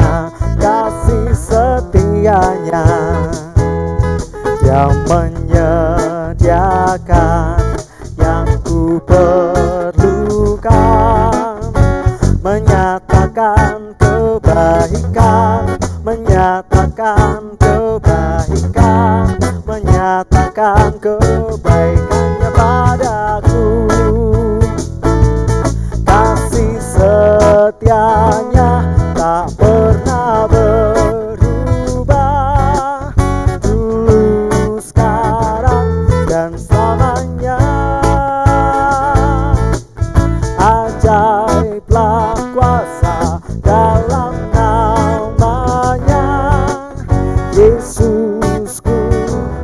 setianya, kasih setianya. Dia menyediakan yang ku perlukan, menyatakan kebaikan, menyatakan kebaikan, menyatakan kebaikannya padaku. Kasih setianya tak pernah berubah, dulu, sekarang, dan selamanya. Ajaiblah kuasa dalam namanya, Yesusku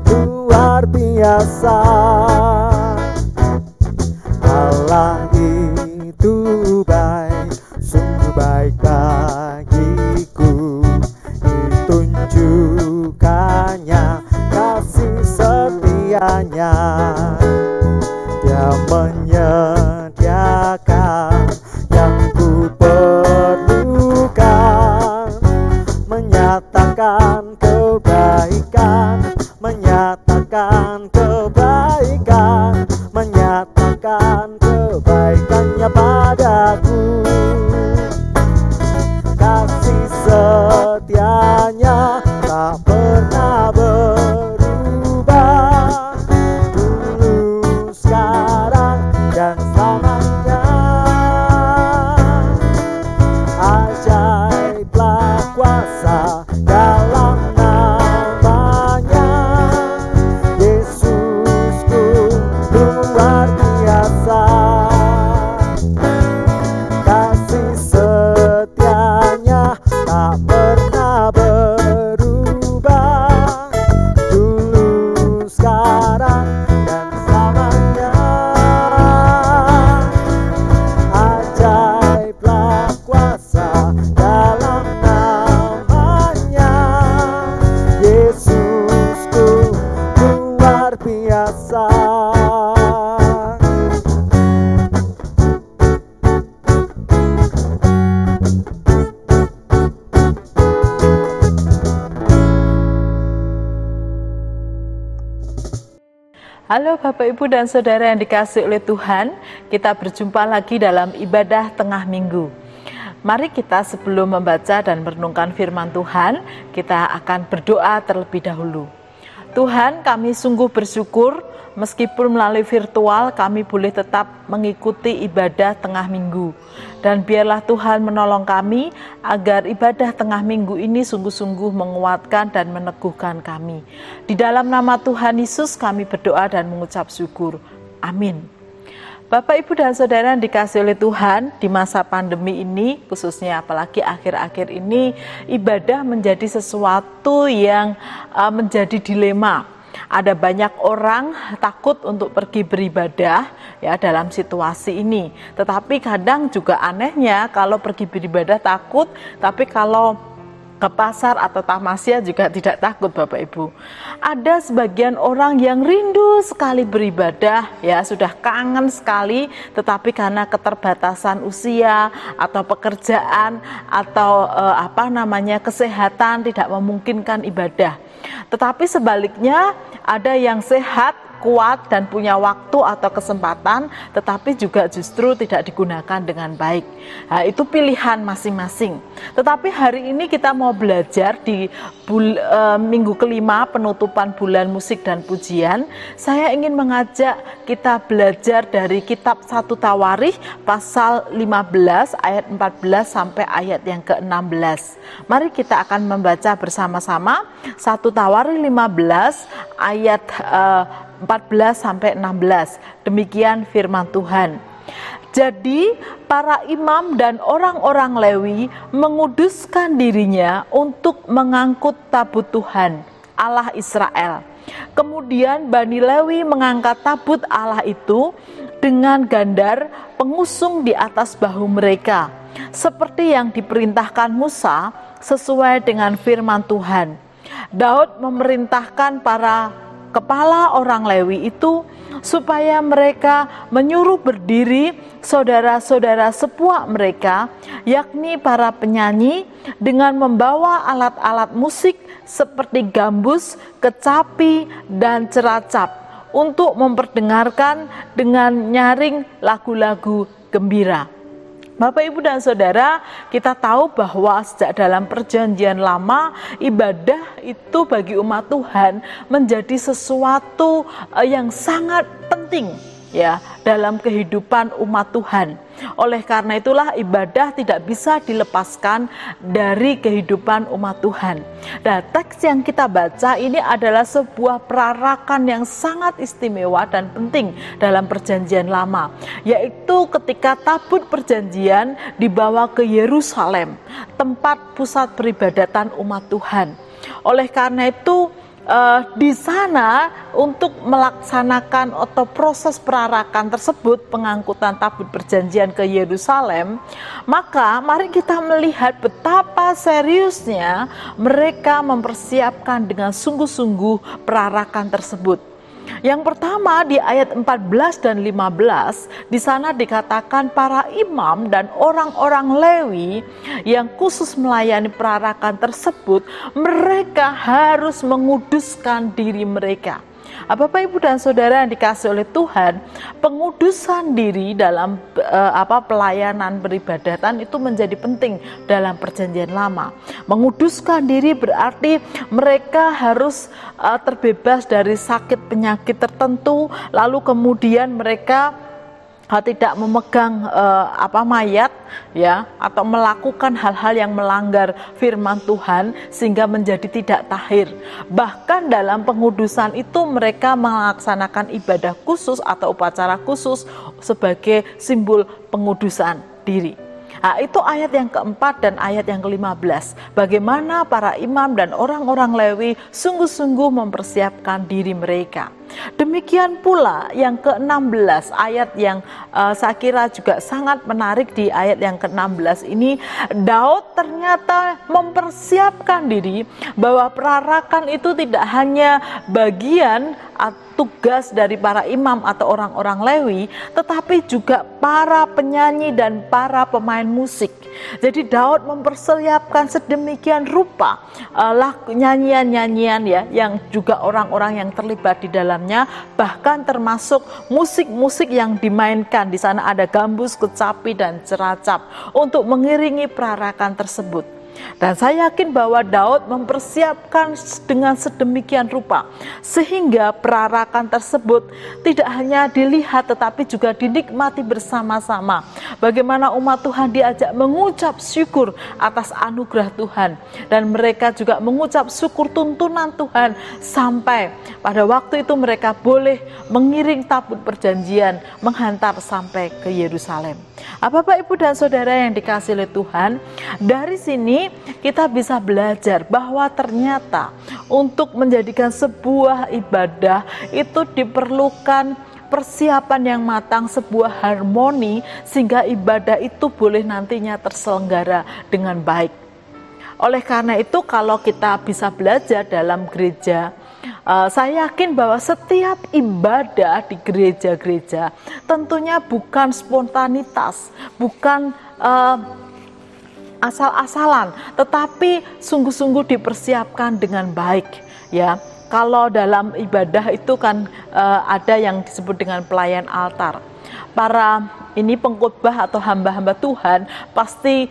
luar biasa. Allah itu baik, sungguh baik bagiku, ditunjukkannya kasih setianya. Dia menyediakan yang ku perlukan, menyatakan kebaikan, menyatakan kebaikan, menyatakan kebaikannya padaku. Kasih setianya tak pernah berubah, dulu, sekarang, dan selamanya. Ajaiblah kuasa dalam namanya, Yesusku luar biasa. Kasih setianya tak pernah berubah, dulu, sekarang, dan selamanya. Ajaiblah kuasa dalam namanya, Yesusku luar biasa. Halo Bapak Ibu dan Saudara yang dikasihi oleh Tuhan, kita berjumpa lagi dalam ibadah tengah minggu. Mari kita sebelum membaca dan merenungkan firman Tuhan, kita akan berdoa terlebih dahulu. Tuhan, kami sungguh bersyukur meskipun melalui virtual kami boleh tetap mengikuti ibadah tengah minggu. Dan biarlah Tuhan menolong kami agar ibadah tengah minggu ini sungguh-sungguh menguatkan dan meneguhkan kami. Di dalam nama Tuhan Yesus kami berdoa dan mengucap syukur. Amin. Bapak, Ibu, dan Saudara yang dikasihi oleh Tuhan, di masa pandemi ini, khususnya apalagi akhir-akhir ini, ibadah menjadi sesuatu yang menjadi dilema. Ada banyak orang takut untuk pergi beribadah ya dalam situasi ini. Tetapi kadang juga anehnya kalau pergi beribadah takut, tapi kalau ke pasar atau tamasya juga tidak takut Bapak Ibu. Ada sebagian orang yang rindu sekali beribadah ya, sudah kangen sekali, tetapi karena keterbatasan usia atau pekerjaan atau kesehatan tidak memungkinkan ibadah. Tetapi sebaliknya ada yang sehat, kuat dan punya waktu atau kesempatan, tetapi juga justru tidak digunakan dengan baik. Nah, itu pilihan masing-masing. Tetapi hari ini kita mau belajar di minggu kelima penutupan bulan musik dan pujian. Saya ingin mengajak kita belajar dari kitab 1 Tawarikh pasal 15 ayat 14 sampai ayat yang ke-16. Mari kita akan membaca bersama-sama 1 Tawarikh 15 ayat 14 sampai 16. Demikian firman Tuhan. Jadi para imam dan orang-orang Lewi menguduskan dirinya untuk mengangkut tabut Tuhan, Allah Israel. Kemudian Bani Lewi mengangkat tabut Allah itu dengan gandar pengusung di atas bahu mereka, seperti yang diperintahkan Musa sesuai dengan firman Tuhan. Daud memerintahkan para kepala orang Lewi itu supaya mereka menyuruh berdiri saudara-saudara sepuak mereka, yakni para penyanyi, dengan membawa alat-alat musik seperti gambus, kecapi, dan ceracap untuk memperdengarkan dengan nyaring lagu-lagu gembira. Bapak, Ibu, dan Saudara, kita tahu bahwa sejak dalam perjanjian lama, ibadah itu bagi umat Tuhan menjadi sesuatu yang sangat penting ya dalam kehidupan umat Tuhan. Oleh karena itulah ibadah tidak bisa dilepaskan dari kehidupan umat Tuhan. Dan teks yang kita baca ini adalah sebuah perarakan yang sangat istimewa dan penting dalam perjanjian lama, yaitu ketika tabut perjanjian dibawa ke Yerusalem, tempat pusat peribadatan umat Tuhan. Oleh karena itu di sana untuk melaksanakan atau proses perarakan tersebut, pengangkutan tabut perjanjian ke Yerusalem, maka mari kita melihat betapa seriusnya mereka mempersiapkan dengan sungguh-sungguh perarakan tersebut. Yang pertama di ayat 14 dan 15, di sana dikatakan para imam dan orang-orang Lewi yang khusus melayani perarakan tersebut, mereka harus menguduskan diri mereka. Bapak, Ibu, dan Saudara yang dikasihi oleh Tuhan, pengudusan diri dalam pelayanan peribadatan itu menjadi penting dalam perjanjian lama. Menguduskan diri berarti mereka harus terbebas dari sakit penyakit tertentu, lalu kemudian mereka tidak memegang mayat ya, atau melakukan hal-hal yang melanggar firman Tuhan sehingga menjadi tidak tahir. Bahkan dalam pengudusan itu mereka melaksanakan ibadah khusus atau upacara khusus sebagai simbol pengudusan diri. Nah, itu ayat yang keempat dan ayat yang ke-15. Bagaimana para imam dan orang-orang Lewi sungguh-sungguh mempersiapkan diri mereka. Demikian pula yang ke-16, ayat yang saya kira juga sangat menarik di ayat yang ke-16 ini. Daud ternyata mempersiapkan diri bahwa perarakan itu tidak hanya bagian tugas dari para imam atau orang-orang Lewi, tetapi juga para penyanyi dan para pemain musik. Jadi Daud mempersiapkan sedemikian rupa nyanyian-nyanyian ya, yang juga orang-orang yang terlibat di dalamnya, bahkan termasuk musik-musik yang dimainkan. Di sana ada gambus, kecapi, dan ceracap untuk mengiringi perarakan tersebut. Dan saya yakin bahwa Daud mempersiapkan dengan sedemikian rupa sehingga perarakan tersebut tidak hanya dilihat tetapi juga dinikmati bersama-sama. Bagaimana umat Tuhan diajak mengucap syukur atas anugerah Tuhan, dan mereka juga mengucap syukur tuntunan Tuhan sampai pada waktu itu mereka boleh mengiring tabut perjanjian menghantar sampai ke Yerusalem. Bapak, Ibu, dan Saudara yang dikasihi oleh Tuhan, dari sini kita bisa belajar bahwa ternyata untuk menjadikan sebuah ibadah itu diperlukan persiapan yang matang, sebuah harmoni sehingga ibadah itu boleh nantinya terselenggara dengan baik. Oleh karena itu kalau kita bisa belajar dalam gereja, saya yakin bahwa setiap ibadah di gereja-gereja tentunya bukan spontanitas, bukan asal-asalan, tetapi sungguh-sungguh dipersiapkan dengan baik ya. Kalau dalam ibadah itu kan ada yang disebut dengan pelayan altar. Para pengkhotbah atau hamba-hamba Tuhan pasti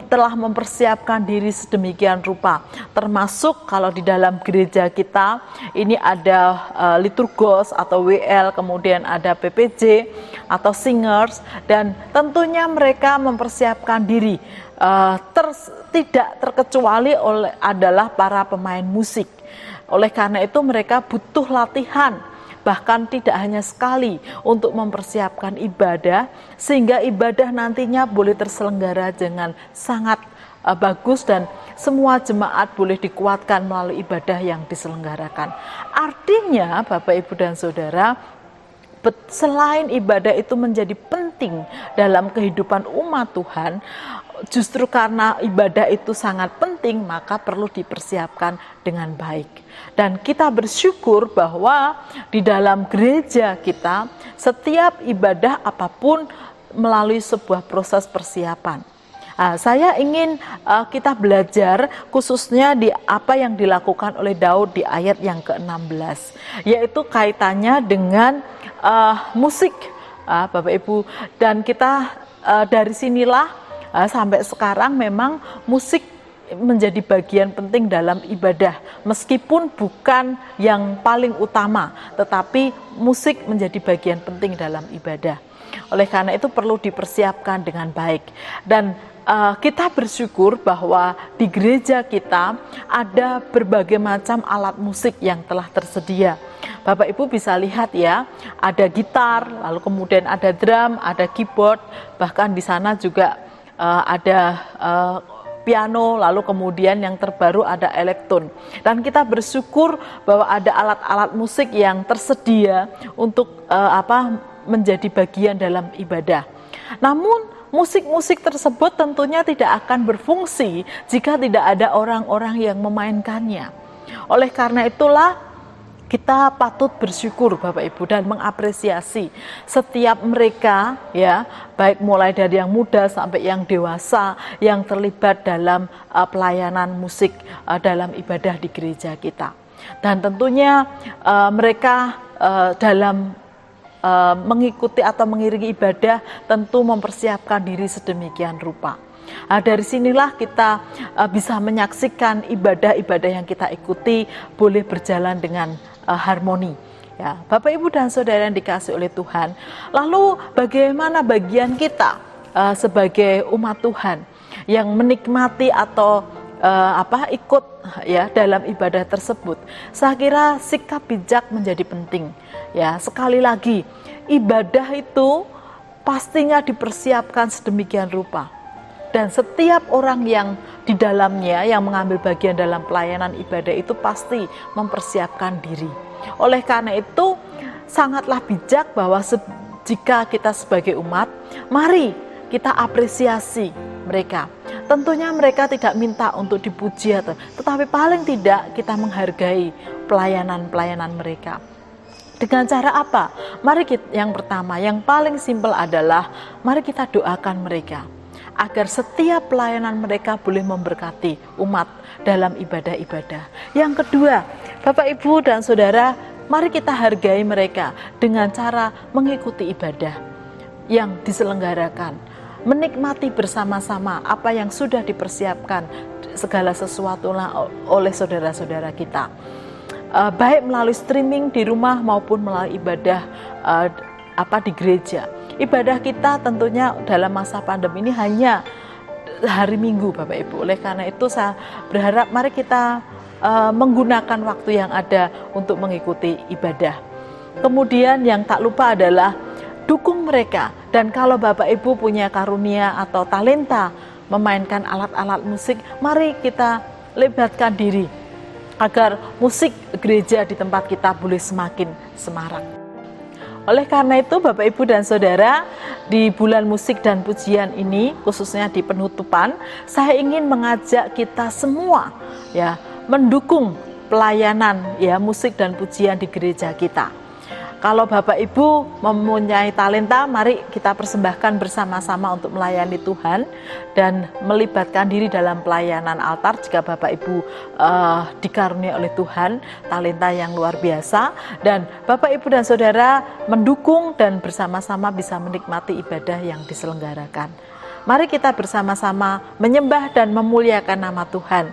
telah mempersiapkan diri sedemikian rupa. Termasuk kalau di dalam gereja kita ini ada liturgos atau WL, kemudian ada PPJ atau singers, dan tentunya mereka mempersiapkan diri. Tidak terkecuali adalah para pemain musik. Oleh karena itu mereka butuh latihan, bahkan tidak hanya sekali, untuk mempersiapkan ibadah sehingga ibadah nantinya boleh terselenggara dengan sangat bagus dan semua jemaat boleh dikuatkan melalui ibadah yang diselenggarakan. Artinya Bapak, Ibu, dan Saudara, selain ibadah itu menjadi penting dalam kehidupan umat Tuhan, justru karena ibadah itu sangat penting, maka perlu dipersiapkan dengan baik. Dan kita bersyukur bahwa di dalam gereja kita, setiap ibadah apapun melalui sebuah proses persiapan. Saya ingin kita belajar khususnya di apa yang dilakukan oleh Daud di ayat yang ke-16, yaitu kaitannya dengan musik, Bapak Ibu. Dan kita dari sinilah sampai sekarang memang musik menjadi bagian penting dalam ibadah, meskipun bukan yang paling utama, tetapi musik menjadi bagian penting dalam ibadah. Oleh karena itu perlu dipersiapkan dengan baik. Dan kita bersyukur bahwa di gereja kita ada berbagai macam alat musik yang telah tersedia. Bapak Ibu bisa lihat ya, ada gitar, lalu kemudian ada drum, ada keyboard, bahkan di sana juga ada piano, lalu kemudian yang terbaru ada elektron. Dan kita bersyukur bahwa ada alat-alat musik yang tersedia untuk menjadi bagian dalam ibadah. Namun musik-musik tersebut tentunya tidak akan berfungsi jika tidak ada orang-orang yang memainkannya. Oleh karena itulah kita patut bersyukur Bapak Ibu dan mengapresiasi setiap mereka ya, baik mulai dari yang muda sampai yang dewasa yang terlibat dalam pelayanan musik dalam ibadah di gereja kita. Dan tentunya mereka dalam mengikuti atau mengiringi ibadah tentu mempersiapkan diri sedemikian rupa. Dari sinilah kita bisa menyaksikan ibadah-ibadah yang kita ikuti boleh berjalan dengan harmoni. Ya, Bapak Ibu dan Saudara yang dikasihi oleh Tuhan. Lalu bagaimana bagian kita sebagai umat Tuhan yang menikmati atau ikut ya dalam ibadah tersebut? Saya kira sikap bijak menjadi penting. Ya, sekali lagi ibadah itu pastinya dipersiapkan sedemikian rupa. Dan setiap orang yang di dalamnya yang mengambil bagian dalam pelayanan ibadah itu pasti mempersiapkan diri. Oleh karena itu sangatlah bijak bahwa jika kita sebagai umat, mari kita apresiasi mereka. Tentunya mereka tidak minta untuk dipuji, tetapi paling tidak kita menghargai pelayanan-pelayanan mereka. Dengan cara apa? Mari yang pertama, yang paling simpel adalah mari kita doakan mereka agar setiap pelayanan mereka boleh memberkati umat dalam ibadah-ibadah. Yang kedua, Bapak Ibu dan Saudara, mari kita hargai mereka dengan cara mengikuti ibadah yang diselenggarakan, menikmati bersama-sama apa yang sudah dipersiapkan segala sesuatu oleh saudara-saudara kita. Baik melalui streaming di rumah maupun melalui ibadah di gereja. Ibadah kita tentunya dalam masa pandemi ini hanya hari Minggu Bapak Ibu. Oleh karena itu saya berharap mari kita menggunakan waktu yang ada untuk mengikuti ibadah. Kemudian yang tak lupa adalah dukung mereka. Dan kalau Bapak Ibu punya karunia atau talenta memainkan alat-alat musik, mari kita libatkan diri agar musik gereja di tempat kita boleh semakin semarak. Oleh karena itu Bapak Ibu dan Saudara, di bulan musik dan pujian ini, khususnya di penutupan, saya ingin mengajak kita semua ya mendukung pelayanan ya musik dan pujian di gereja kita. Kalau Bapak Ibu mempunyai talenta, mari kita persembahkan bersama-sama untuk melayani Tuhan dan melibatkan diri dalam pelayanan altar. Jika Bapak Ibu dikaruniai oleh Tuhan talenta yang luar biasa, dan Bapak Ibu dan Saudara mendukung dan bersama-sama bisa menikmati ibadah yang diselenggarakan. Mari kita bersama-sama menyembah dan memuliakan nama Tuhan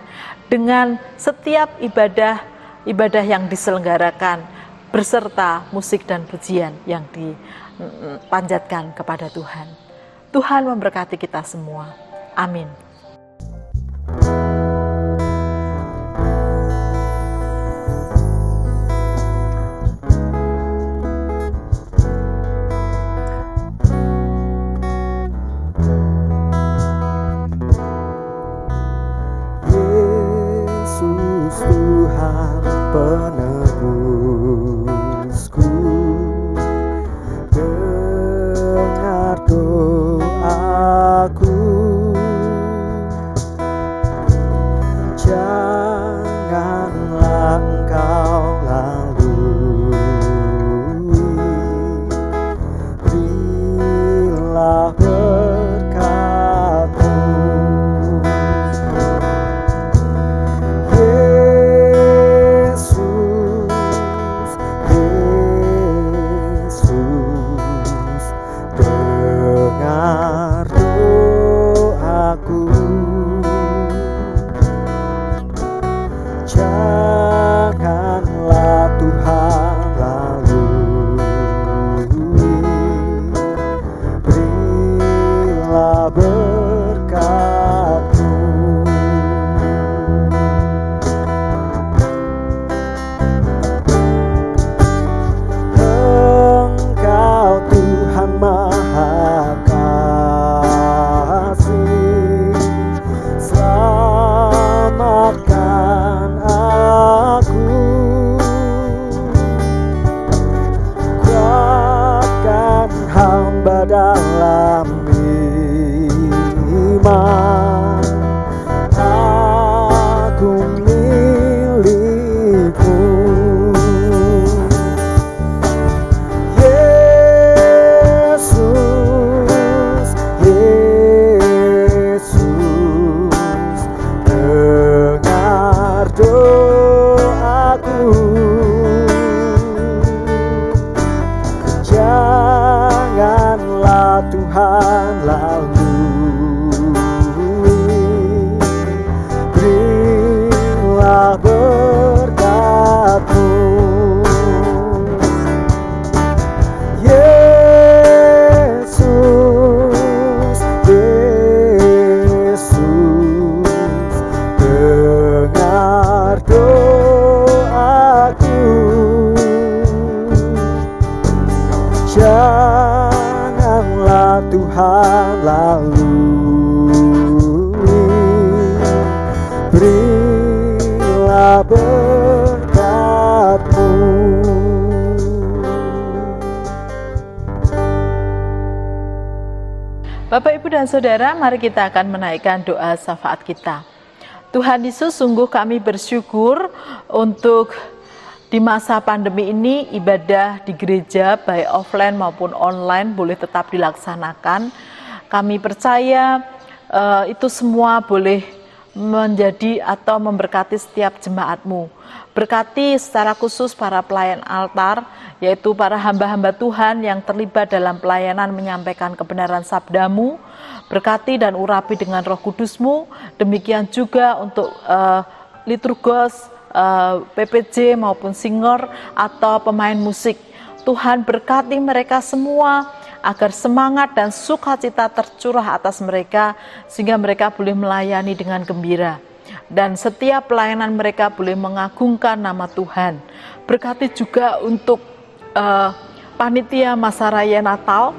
dengan setiap ibadah yang diselenggarakan, beserta musik dan pujian yang dipanjatkan kepada Tuhan. Tuhan memberkati kita semua. Amin. Yesus Tuhan penebusku, dengar doaku, berilah berkat-Mu. Yesus, Yesus, dengar doaku. Janganlah Tuhan lalui, berilah berkat-Mu. Bapak, Ibu, dan Saudara, mari kita akan menaikkan doa syafaat kita. Tuhan Yesus, sungguh kami bersyukur untuk di masa pandemi ini ibadah di gereja baik offline maupun online boleh tetap dilaksanakan. Kami percaya itu semua boleh menjadi atau memberkati setiap jemaat-Mu. Berkati secara khusus para pelayan altar, yaitu para hamba-hamba Tuhan yang terlibat dalam pelayanan menyampaikan kebenaran sabda-Mu. Berkati dan urapi dengan Roh Kudus-Mu. Demikian juga untuk liturgos, PPJ maupun singer atau pemain musik. Tuhan berkati mereka semua agar semangat dan sukacita tercurah atas mereka sehingga mereka boleh melayani dengan gembira. Dan setiap pelayanan mereka boleh mengagungkan nama Tuhan. Berkati juga untuk panitia masa raya Natal.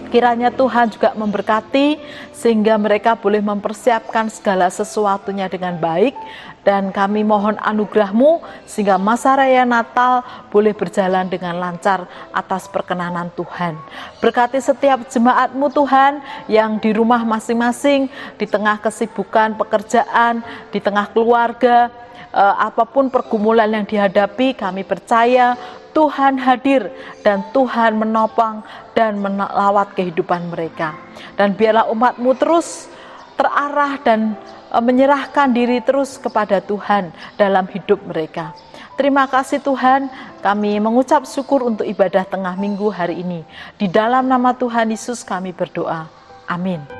Kiranya Tuhan juga memberkati sehingga mereka boleh mempersiapkan segala sesuatunya dengan baik. Dan kami mohon anugerah-Mu sehingga masa raya Natal boleh berjalan dengan lancar atas perkenanan Tuhan. Berkati setiap jemaat-Mu Tuhan yang di rumah masing-masing, di tengah kesibukan pekerjaan, di tengah keluarga, apapun pergumulan yang dihadapi, kami percaya Tuhan hadir dan Tuhan menopang dan melawat kehidupan mereka. Dan biarlah umat-Mu terus terarah dan menyerahkan diri terus kepada Tuhan dalam hidup mereka. Terima kasih Tuhan, kami mengucap syukur untuk ibadah tengah minggu hari ini. Di dalam nama Tuhan Yesus kami berdoa. Amin.